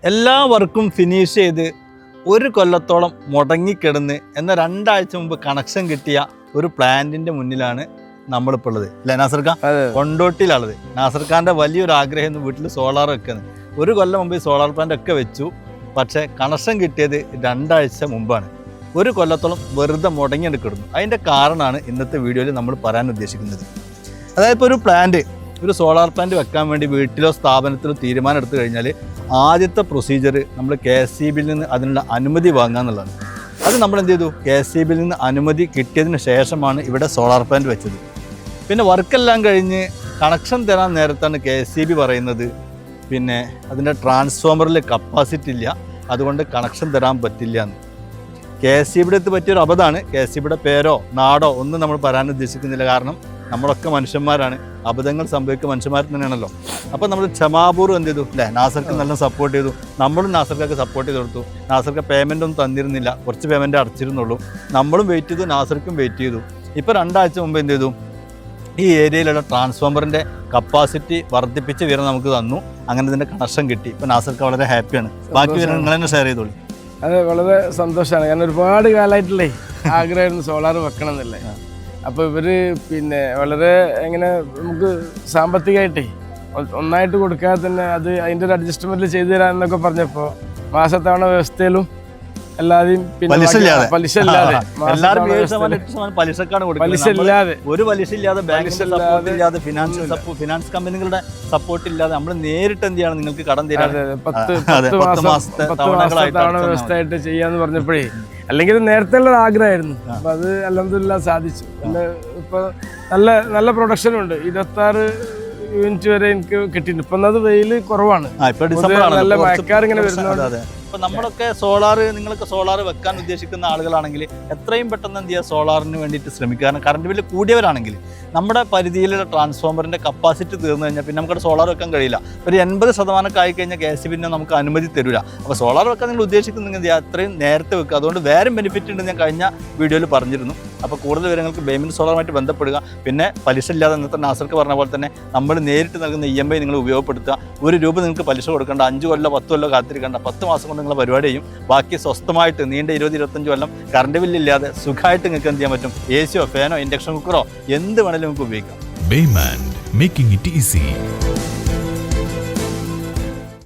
എല്ലാ വർക്കും ഫിനിഷ് ചെയ്ത് ഒരു കൊല്ലത്തോളം മുടങ്ങിക്കിടന്ന് എന്നാൽ 2 ആഴ്ച മുമ്പ് കണക്ഷൻ കിട്ടിയ ഒരു പ്ലാന്റിന്റെ മുന്നിലാണ് നമ്മളിപ്പോൾ ഉള്ളത് അല്ലേ നാസർഖാൻ? കൊണ്ടോട്ടിയിലുള്ളത്. നാസർഖാന്റെ വലിയൊരു ആഗ്രഹം വീട്ടിൽ സോളാർ വെക്കുന്നത്. ഒരു കൊല്ലം മുമ്പ് സോളാർ പ്ലാന്റ് ഒക്കെ വെച്ചു, പക്ഷേ കണക്ഷൻ കിട്ടിയത് 2 ആഴ്ച മുമ്പാണ്. ഒരു കൊല്ലത്തോളം വെറുതെ മുടങ്ങിയെടുക്കിടുന്നു. അതിൻ്റെ കാരണമാണ് ഇന്നത്തെ വീഡിയോയിൽ നമ്മൾ പറയാൻ ഉദ്ദേശിക്കുന്നത്. അതായത് ഇപ്പോൾ ഒരു സോളാർ പ്ലാന്റ് വെക്കാൻ വേണ്ടി വീട്ടിലോ സ്ഥാപനത്തിലോ തീരുമാനം എടുത്തു കഴിഞ്ഞാൽ ആദ്യത്തെ പ്രൊസീജിയർ നമ്മൾ KSEBിൽ നിന്ന് അതിനുള്ള അനുമതി വാങ്ങുക എന്നുള്ളതാണ്. അത് നമ്മൾ എന്ത് ചെയ്തു? KSEBിൽ നിന്ന് അനുമതി കിട്ടിയതിന് ശേഷമാണ് ഇവിടെ സോളാർ പ്ലാന്റ് വെച്ചത്. പിന്നെ വർക്കെല്ലാം കഴിഞ്ഞ് കണക്ഷൻ തരാൻ നേരത്താണ് KSEB പറയുന്നത് പിന്നെ അതിൻ്റെ ട്രാൻസ്ഫോമറിൽ കപ്പാസിറ്റി ഇല്ല, അതുകൊണ്ട് കണക്ഷൻ തരാൻ പറ്റില്ല എന്ന്. KSEBിയുടെ അടുത്ത് പറ്റിയൊരു അബദ്ധമാണ്. KSEBിയുടെ പേരോ നാടോ ഒന്നും നമ്മൾ പറയാൻ ഉദ്ദേശിക്കുന്നില്ല. കാരണം നമ്മളൊക്കെ മനുഷ്യന്മാരാണ്, അബദ്ധങ്ങൾ സംഭവിക്കുക മനുഷ്യന്മാർ തന്നെയാണല്ലോ. അപ്പോൾ നമ്മൾ ക്ഷമാപൂർവ്വം എന്ത് ചെയ്തു അല്ലേ, നാസർക്ക് നല്ല സപ്പോർട്ട് ചെയ്തു. നമ്മളും നാസർക്കൊക്കെ സപ്പോർട്ട് ചെയ്ത് കൊടുത്തു. നാസർക്ക് പേയ്മെൻ്റ് ഒന്നും തന്നിരുന്നില്ല, കുറച്ച് പേയ്മെൻറ്റ് അടച്ചിരുന്നുള്ളൂ. നമ്മളും വെയിറ്റ് ചെയ്തു, നാസർക്കും വെയിറ്റ് ചെയ്തു. ഇപ്പോൾ 2 ആഴ്ച മുമ്പ് എന്ത് ചെയ്തു? ഈ ഏരിയയിലുള്ള ട്രാൻസ്ഫോമറിൻ്റെ കപ്പാസിറ്റി വർദ്ധിപ്പിച്ച് വിവരം നമുക്ക് തന്നു. അങ്ങനെ ഇതിൻ്റെ കണക്ഷൻ കിട്ടി. ഇപ്പോൾ നാസർക്ക് വളരെ ഹാപ്പിയാണ്. ബാക്കി വിവരം നിങ്ങൾ തന്നെ ഷെയർ ചെയ്തോളൂ. അതെ, വളരെ സന്തോഷമാണ്. കാരണം ഒരുപാട് കാലമായിട്ടില്ലേ ആഗ്രഹമായിരുന്നു സോളാർ വെക്കണം എന്നല്ലേ. അപ്പോൾ ഇവർ പിന്നെ വളരെ എങ്ങനെ നമുക്ക് സാമ്പത്തികമായിട്ടേ ഒന്നായിട്ട് കൊടുക്കാതെ തന്നെ അത് അതിൻ്റെ ഒരു അഡ്ജസ്റ്റ്മെൻറ്റ് ചെയ്തു തരാമെന്നൊക്കെ പറഞ്ഞപ്പോൾ മാസത്തവണ വ്യവസ്ഥയിലും എല്ലാതെയും പലിശ ഇല്ലാതെ ഒരു പലിശ ഇല്ലാതെ ബാങ്കിന്റെ സപ്പോർട്ട് ഇല്ലാതെ ഫിനാൻസ് കമ്പനികളുടെ സപ്പോർട്ട് ഇല്ലാതെ നമ്മൾ നേരിട്ട് എന്ത് ചെയ്യണം, നിങ്ങൾക്ക് കടം തരാം 10 മാസത്തെ തവണ വ്യവസ്ഥയായിട്ട് ചെയ്യാന്ന് പറഞ്ഞപ്പോഴേ, അല്ലെങ്കിൽ നേരത്തെ ഉള്ള ആഗ്രഹമായിരുന്നു. അപ്പൊ അത് അൽഹംദുലില്ലാഹ് സാധിച്ചു. ഇപ്പൊ നല്ല പ്രൊഡക്ഷനും ഉണ്ട്. 26 യൂണിറ്റ് വരെ എനിക്ക് കിട്ടിയിട്ടുണ്ട്. ഇപ്പൊ അത് വെയിൽ കുറവാണ്, നല്ല മഴക്കാർ ഇങ്ങനെ വരുന്നത്. ഇപ്പം നമ്മളൊക്കെ നിങ്ങൾക്ക് സോളാർ വെക്കാൻ ഉദ്ദേശിക്കുന്ന ആളുകളാണെങ്കിൽ എത്രയും പെട്ടെന്ന് എന്ത് ചെയ്യുക, സോളാറിന് വേണ്ടിയിട്ട് ശ്രമിക്കുക. കാരണം കറണ്ട് ബില്ല് കൂടിയവരാണെങ്കിൽ നമ്മുടെ പരിധിയിലുള്ള ട്രാൻസ്ഫോമറിൻ്റെ കപ്പാസിറ്റി തീർന്നു കഴിഞ്ഞാൽ പിന്നെ നമുക്ക് സോളാർ വെക്കാൻ കഴിയില്ല. ഒരു 80% ആയി കഴിഞ്ഞാൽ KSEB നമുക്ക് അനുമതി തരില്ല. അപ്പോൾ സോളാർ വെക്കാൻ നിങ്ങൾ ഉദ്ദേശിക്കുന്നെങ്കിൽ എന്ത് ചെയ്യുക, അത്രയും നേരത്തെ വെക്കുക. അതുകൊണ്ട് വേറെ ബെനിഫിറ്റ് ഉണ്ട്, ഞാൻ കഴിഞ്ഞ വീഡിയോയിൽ പറഞ്ഞിരുന്നു. അപ്പോൾ കൂടുതൽ വിവരങ്ങൾക്ക് ബേമിൻ സോളാറുമായിട്ട് ബന്ധപ്പെടുക. പിന്നെ പലിശ ഇല്ലാതെ ഇന്നത്തെ നാസർക്ക് പറഞ്ഞ പോലെ തന്നെ നമ്മൾ നേരിട്ട് നൽകുന്ന EMI നിങ്ങൾ ഉപയോഗപ്പെടുത്തുക. 1 രൂപ നിങ്ങൾക്ക് പലിശ കൊടുക്കേണ്ട, 5 കൊല്ലോ 10 കൊല്ലോ കാത്തിരിക്കേണ്ട. 10 മാസം കൊണ്ട് നിങ്ങൾ പരിപാടി ചെയ്യും. ബാക്കി സ്വസ്ഥമായിട്ട് നീണ്ട 20-25 കൊല്ലം കറണ്ട് ബില്ലില്ലാതെ സുഖമായിട്ട് നിങ്ങൾക്ക് എന്ത് ചെയ്യാൻ പറ്റും? AC യോ ഫാനോ ഇൻഡക്ഷൻ കുക്കറോ എന്ത് വേണമെങ്കിലും നിങ്ങൾക്ക് ഉപയോഗിക്കാം. Bayman, making it easy.